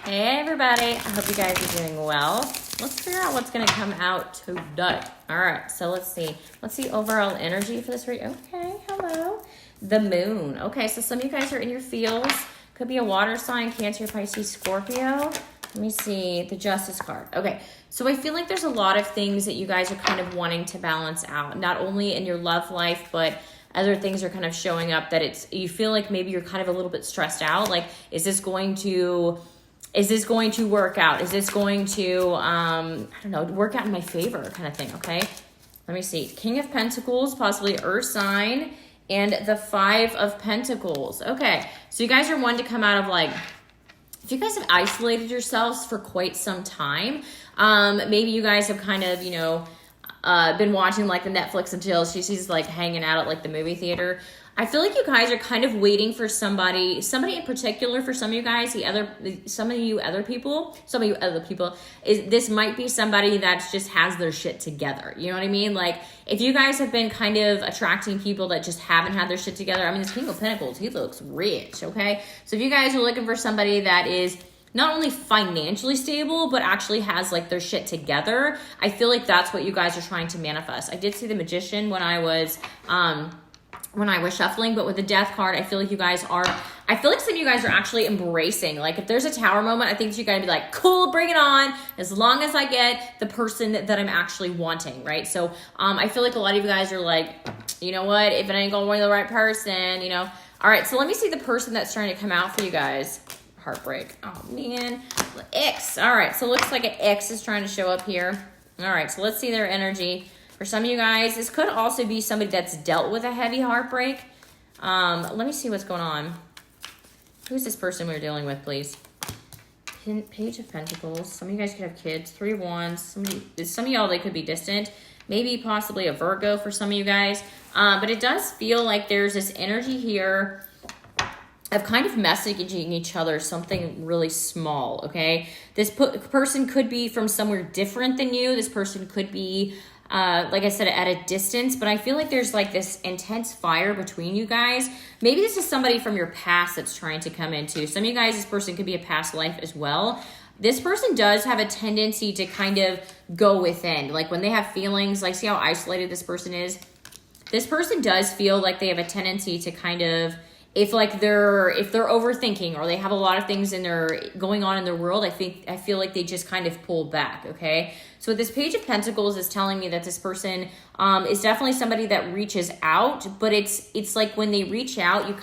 Hey everybody, I hope you guys are doing well. Let's figure out what's going to come out today. All right, so let's see. Let's see overall energy for this reading. Okay, hello. The moon. Okay, so some of you guys are in your fields. Could be a water sign, Cancer, Pisces, Scorpio. Let me see the Justice card. Okay, so I feel like there's a lot of things that you guys are kind of wanting to balance out, not only in your love life, but other things are kind of showing up that you feel like maybe you're kind of a little bit stressed out. Like, is this going to work out? Is this going to, I don't know, work out in my favor kind of thing, okay? Let me see. King of Pentacles, possibly Earth sign, and the Five of Pentacles. Okay, so you guys are one to come out of like, if you guys have isolated yourselves for quite some time, maybe you guys have kind of, been watching like the Netflix until she's like hanging out at like the movie theater. I feel like you guys are kind of waiting for somebody in particular. For some of you guys, some of you other people, this might be somebody that just has their shit together. You know what I mean? Like, if you guys have been kind of attracting people that just haven't had their shit together, I mean, this King of Pentacles, he looks rich, okay? So if you guys are looking for somebody that is not only financially stable, but actually has like their shit together, I feel like that's what you guys are trying to manifest. I did see the Magician when I was shuffling, but with the Death card, I feel like some of you guys are actually embracing, like, if there's a Tower moment, I think you gotta be like, cool, bring it on, as long as I get the person that I'm actually wanting, right? So I feel like a lot of you guys are like, you know what, if it ain't gonna be the right person, all right, so let me see the person that's trying to come out for you guys. Heartbreak. Oh man, X. All right, so it looks like an X is trying to show up here. All right, so let's see their energy. For some of you guys, this could also be somebody that's dealt with a heavy heartbreak. Let me see what's going on. Who's this person we're dealing with, please? Page of Pentacles. Some of you guys could have kids. Three of Wands. Some of y'all, they could be distant. Maybe possibly a Virgo for some of you guys. But it does feel like there's this energy here of kind of messaging each other something really small, okay? This person could be from somewhere different than you. This person could be, like I said, at a distance, but I feel like there's like this intense fire between you guys. Maybe this is somebody from your past that's trying to come into. Some of you guys, this person could be a past life as well. This person does have a tendency to kind of go within. Like, when they have feelings, like, see how isolated this person is? This person does feel like they have a tendency to kind of, if they're overthinking, or they have a lot of things going on in their world, I feel like they just kind of pull back, okay? So this Page of Pentacles is telling me that this person is definitely somebody that reaches out, but it's like when they reach out, I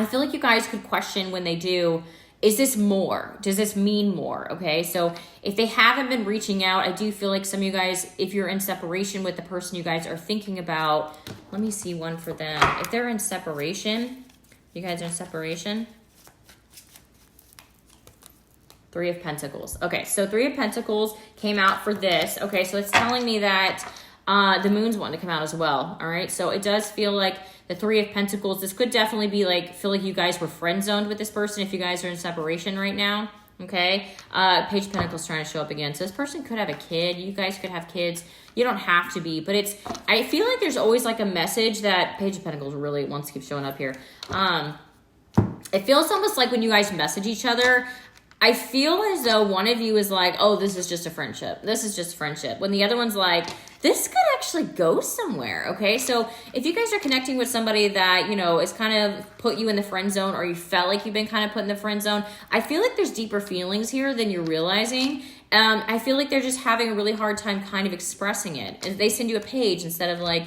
feel like you guys could question when they do, is this more? Does this mean more? Okay, so if they haven't been reaching out, I do feel like some of you guys, if you're in separation with the person you guys are thinking about, let me see one for them. If they're in separation, you guys are in separation. Three of Pentacles. Okay, so Three of Pentacles came out for this. Okay, so it's telling me that the Moon's wanting to come out as well. All right, so it does feel like the Three of Pentacles, this could definitely be like, feel like you guys were friend zoned with this person if you guys are in separation right now. Okay, Page of Pentacles trying to show up again. So this person could have a kid. You guys could have kids. You don't have to be, but I feel like there's always like a message that Page of Pentacles really wants to keep showing up here. It feels almost like when you guys message each other, I feel as though one of you is like, oh, this is just a friendship. This is just friendship. When the other one's like, this could actually go somewhere, okay? So if you guys are connecting with somebody that, is kind of put you in the friend zone, or you felt like you've been kind of put in the friend zone, I feel like there's deeper feelings here than you're realizing. I feel like they're just having a really hard time kind of expressing it. And they send you a page instead of like,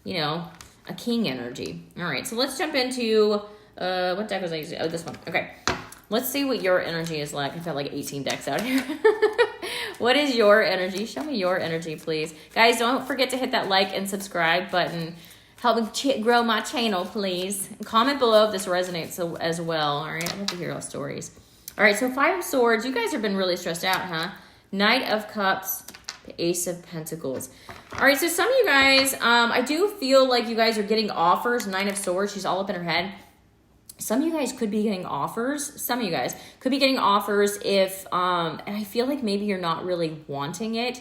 a king energy. All right, so let's jump into, what deck was I using? Oh, this one, okay. Let's see what your energy is like. I've got like 18 decks out here. What is your energy? Show me your energy, please. Guys, don't forget to hit that like and subscribe button. Help me grow my channel, please. Comment below if this resonates as well. All right, I love to hear all stories. All right, so Five of Swords. You guys have been really stressed out, huh? Knight of Cups, Ace of Pentacles. All right, so some of you guys, I do feel like you guys are getting offers. Nine of Swords, she's all up in her head. Some of you guys could be getting offers. Some of you guys could be getting offers if, and I feel like maybe you're not really wanting it.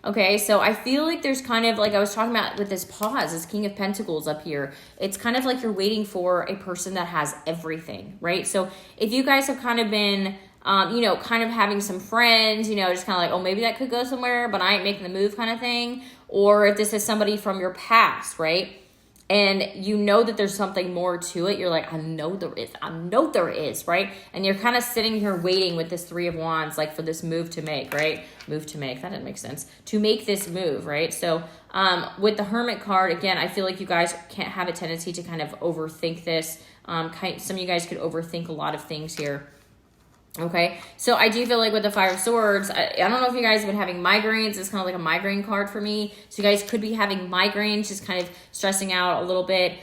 Okay, so I feel like there's kind of like I was talking about with this pause, this King of Pentacles up here. It's kind of like you're waiting for a person that has everything, right? So if you guys have kind of been, kind of having some friends, just kind of like, oh, maybe that could go somewhere, but I ain't making the move kind of thing. Or if this is somebody from your past, right? And you know that there's something more to it. You're like, I know there is, right? And you're kind of sitting here waiting with this Three of Wands, like for this move to make, right? Move to make, that didn't make sense. To make this move, right? So with the Hermit card, again, I feel like you guys can't have a tendency to kind of overthink this. Some of you guys could overthink a lot of things here. Okay, so I do feel like with the Five of Swords, I don't know if you guys have been having migraines. It's kind of like a migraine card for me. So you guys could be having migraines, just kind of stressing out a little bit.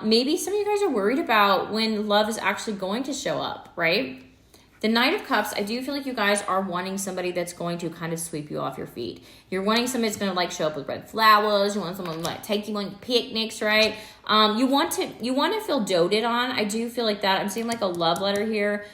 Maybe some of you guys are worried about when love is actually going to show up, right? The Knight of Cups, I do feel like you guys are wanting somebody that's going to kind of sweep you off your feet. You're wanting somebody that's going to like show up with red flowers. You want someone to like take you on picnics, right? You want to feel doted on. I do feel like that. I'm seeing like a love letter here.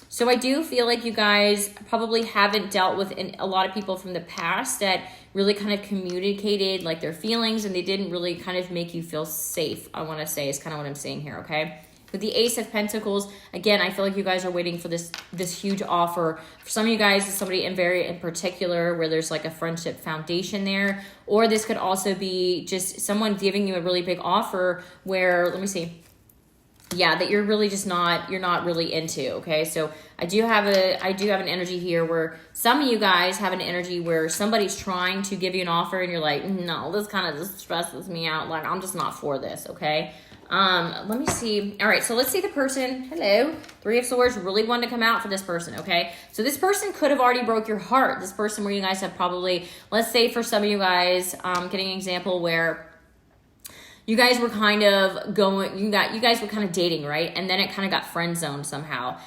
So I do feel like you guys probably haven't dealt with a lot of people from the past that really kind of communicated like their feelings, and they didn't really kind of make you feel safe, I want to say, is kind of what I'm saying here, okay? With the Ace of Pentacles, again, I feel like you guys are waiting for this huge offer. For some of you guys, it's somebody in particular where there's like a friendship foundation there. Or this could also be just someone giving you a really big offer where, let me see. Yeah, that you're really just you're not really into, okay? So I do have an energy here where some of you guys have an energy where somebody's trying to give you an offer and you're like, no, this kind of just stresses me out. Like, I'm just not for this, okay? Let me see. All right, so let's see the person. Hello. Three of Swords really wanted to come out for this person, okay? So this person could have already broke your heart. This person where you guys have probably, let's say for some of you guys, getting an example where you guys were kind of you guys were kind of dating, right? And then it kind of got friend zoned somehow.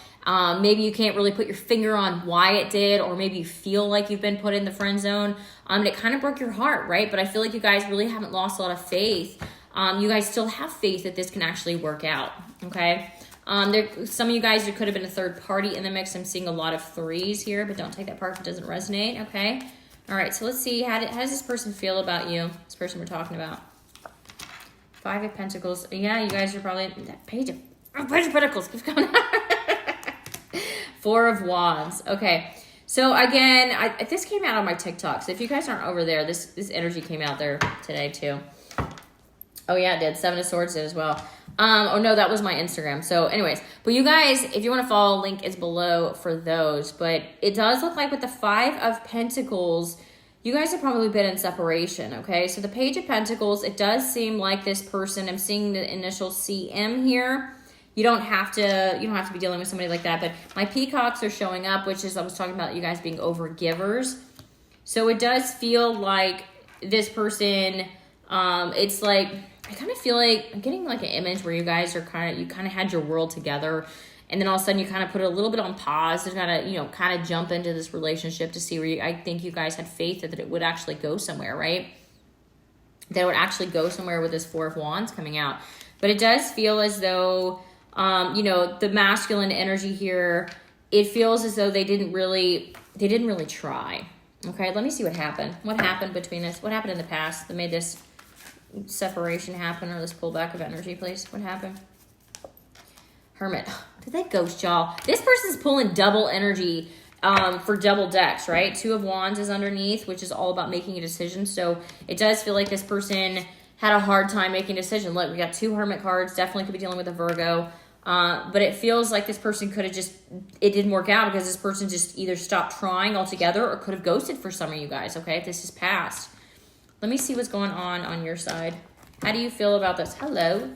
Maybe you can't really put your finger on why it did, or maybe you feel like you've been put in the friend zone. And it kind of broke your heart, right? But I feel like you guys really haven't lost a lot of faith. You guys still have faith that this can actually work out, okay? Some of you guys, there could have been a third party in the mix. I'm seeing a lot of threes here, but don't take that part if it doesn't resonate, okay? All right, so let's see. How does this person feel about you, this person we're talking about? Five of Pentacles. Yeah, you guys are probably that Page of Pentacles keeps going. Four of Wands. Okay. So again, this came out on my TikTok. So if you guys aren't over there, this energy came out there today too. Oh yeah, it did. Seven of Swords did as well. Oh no, that was my Instagram. So anyways, but you guys, if you want to follow, link is below for those. But it does look like with the Five of Pentacles, you guys have probably been in separation, okay? So the Page of Pentacles, it does seem like this person, I'm seeing the initial CM here. You don't have to be dealing with somebody like that, but my peacocks are showing up, which is, I was talking about you guys being over givers. So it does feel like this person, it's like, I kind of feel like I'm getting like an image where you guys are you kind of had your world together, and then all of a sudden you kind of put it a little bit on pause to kind of jump into this relationship to see where I think you guys had faith that it would actually go somewhere, right? That it would actually go somewhere with this Four of Wands coming out. But it does feel as though, the masculine energy here, it feels as though they didn't really try. Okay, let me see what happened. What happened between us? What happened in the past that made this separation happen, or this pullback of energy, please? What happened? Hermit. Did that ghost y'all? This person's pulling double energy for double decks, right? Two of Wands is underneath, which is all about making a decision. So it does feel like this person had a hard time making a decision. Look, we got two Hermit cards. Definitely could be dealing with a Virgo. But it feels like this person could have it didn't work out because this person just either stopped trying altogether or could have ghosted for some of you guys, okay? If this is past. Let me see what's going on your side. How do you feel about this? Hello.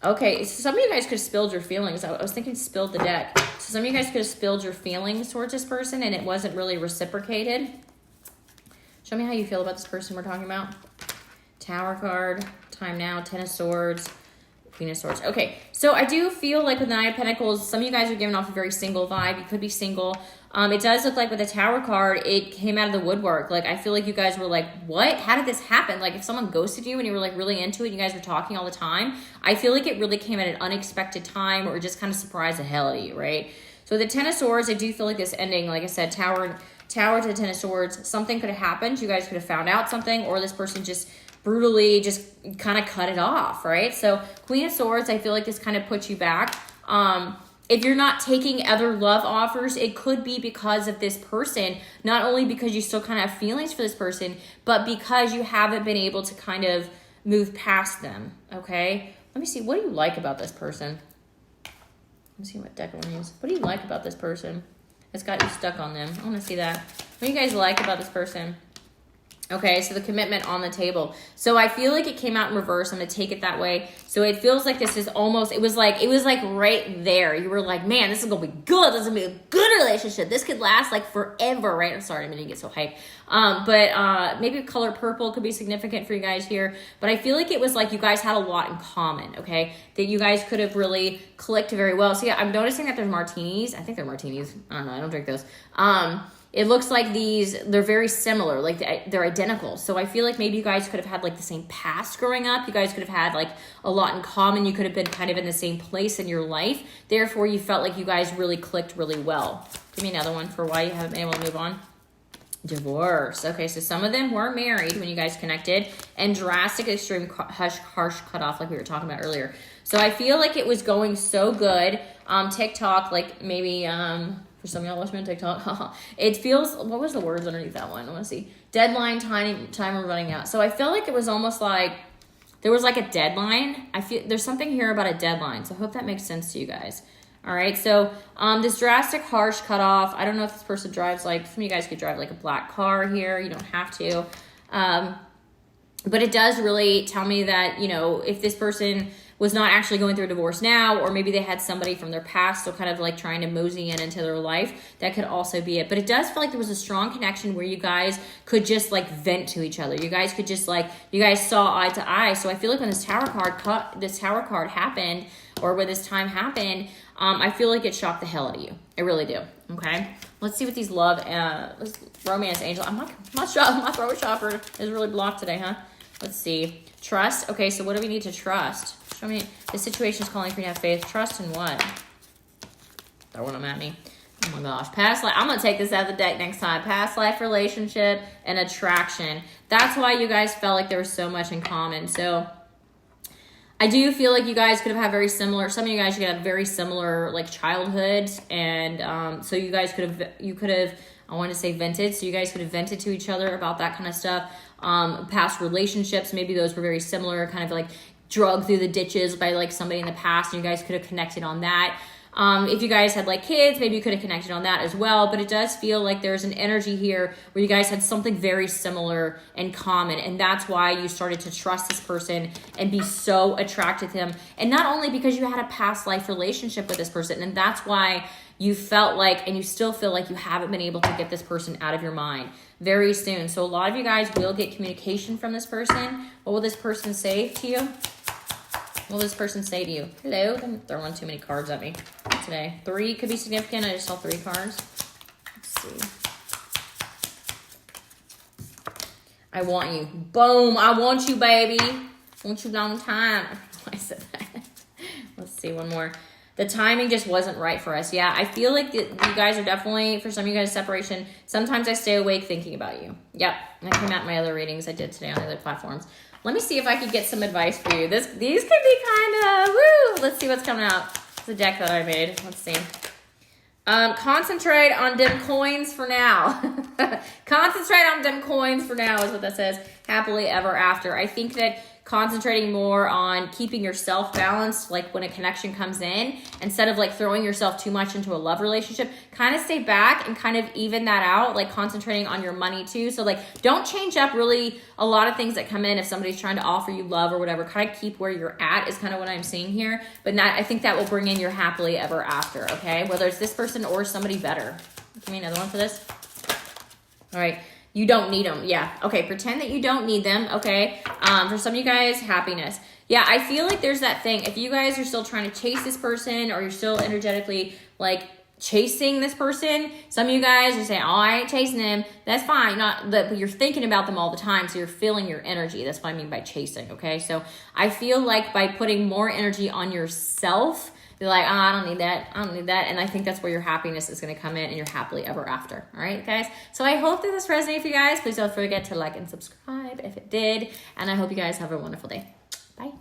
Okay, so some of you guys could have spilled your feelings. I was thinking spilled the deck. So some of you guys could have spilled your feelings towards this person and it wasn't really reciprocated. Show me how you feel about this person we're talking about. Tower card, time now, Ten of Swords, Queen of Swords. Okay, so I do feel like with the Nine of Pentacles, some of you guys are giving off a very single vibe. You could be single. It does look like with the Tower card, it came out of the woodwork. Like, I feel like you guys were like, what? How did this happen? Like, if someone ghosted you and you were like really into it, you guys were talking all the time, I feel like it really came at an unexpected time or just kind of surprised the hell out of you, right? So the Ten of Swords, I do feel like this ending, like I said, Tower Tower to Ten of Swords. Something could have happened. You guys could have found out something, or this person just brutally just kind of cut it off, right? So Queen of Swords, I feel like this kind of puts you back. If you're not taking other love offers, it could be because of this person, not only because you still kind of have feelings for this person, but because you haven't been able to kind of move past them, okay? Let me see, what do you like about this person? Let me see what deck I want to use. What do you like about this person that's got you stuck on them? I want to see that. What do you guys like about this person? Okay, so the commitment on the table. So I feel like it came out in reverse. I'm going to take it that way. So it feels like this is almost, it was like right there. You were like, man, this is going to be good. This is going to be a good relationship. This could last like forever, right? I'm sorry, I'm going to get so hyped. But maybe color purple could be significant for you guys here. But I feel like it was like you guys had a lot in common, okay? That you guys could have really clicked very well. So yeah, I'm noticing that there's martinis. I think they're martinis. I don't know. I don't drink those. It looks like they're very similar, like they're identical. So I feel like maybe you guys could have had like the same past growing up. You guys could have had like a lot in common. You could have been kind of in the same place in your life. Therefore, you felt like you guys really clicked really well. Give me another one for why you haven't been able to move on. Divorce. Okay, so some of them were married when you guys connected, and drastic, extreme, harsh cutoff like we were talking about earlier. So I feel like it was going so good. TikTok, like maybe... for some of y'all watch me on TikTok, it feels, what was the words underneath that one? I want to see. Deadline, timer running out. So I feel like it was almost like, there was like a deadline. I feel, there's something here about a deadline. So I hope that makes sense to you guys. All right, so this drastic, harsh cutoff, I don't know if this person drives like, some of you guys could drive like a black car here. You don't have to. But it does really tell me that, you know, if this person was not actually going through a divorce now, or maybe they had somebody from their past still kind of like trying to mosey in into their life, that could also be it. But it does feel like there was a strong connection where you guys could just like vent to each other. You guys could just like, you guys saw eye to eye. So I feel like when this tower card happened, or when this time happened, I feel like it shocked the hell out of you. I really do. Okay, let's see what these romance angel. My throat chopper is really blocked today, huh? Let's see. Trust. Okay, so what do we need to trust? Show me. The situation is calling for you to have faith. Trust in what? Throwing them at me. Oh my gosh. Past life. I'm going to take this out of the deck next time. Past life relationship and attraction. That's why you guys felt like there was so much in common. So I do feel like you guys could have had very similar, some of you guys could have very similar like childhoods. And so you guys could have, I want to say vented. So you guys could have vented to each other about that kind of stuff. Past relationships, maybe those were very similar, kind of like drugged through the ditches by like somebody in the past, and you guys could have connected on that. If you guys had like kids, maybe you could have connected on that as well. But it does feel like there's an energy here where you guys had something very similar in common, and that's why you started to trust this person and be so attracted to them. And not only because you had a past life relationship with this person, and that's why you felt like, and you still feel like you haven't been able to get this person out of your mind very soon. So a lot of you guys will get communication from this person. What will this person say to you? What will this person say to you? Hello? I'm throwing too many cards at me today. 3 could be significant. I just saw 3 cards. Let's see. I want you. Boom. I want you, baby. I want you long time. I said that. Let's see one more. The timing just wasn't right for us. Yeah, I feel like you guys are definitely, for some of you guys, separation. Sometimes I stay awake thinking about you. Yep, that came out in my other readings I did today on the other platforms. Let me see if I could get some advice for you. These could be kind of, woo! Let's see what's coming out. It's a deck that I made. Let's see. Concentrate on them coins for now. Concentrate on them coins for now is what that says. Happily ever after. I think that concentrating more on keeping yourself balanced, like when a connection comes in, instead of like throwing yourself too much into a love relationship, kind of stay back and kind of even that out, like concentrating on your money too. So like don't change up really a lot of things that come in if somebody's trying to offer you love or whatever. Kind of keep where you're at is kind of what I'm seeing here. But not, I think that will bring in your happily ever after, okay? Whether it's this person or somebody better. Give me another one for this. All right. You don't need them. Yeah. Okay. Pretend that you don't need them. Okay. For some of you guys, happiness. Yeah. I feel like there's that thing. If you guys are still trying to chase this person, or you're still energetically like chasing this person. Some of you guys are saying, oh, I ain't chasing him. That's fine. Not that, but you're thinking about them all the time. So you're feeling your energy. That's what I mean by chasing. Okay. So I feel like by putting more energy on yourself, you're like, oh, I don't need that. I don't need that. And I think that's where your happiness is going to come in and you're happily ever after. All right, guys. So I hope that this resonated for you guys. Please don't forget to like and subscribe if it did. And I hope you guys have a wonderful day. Bye.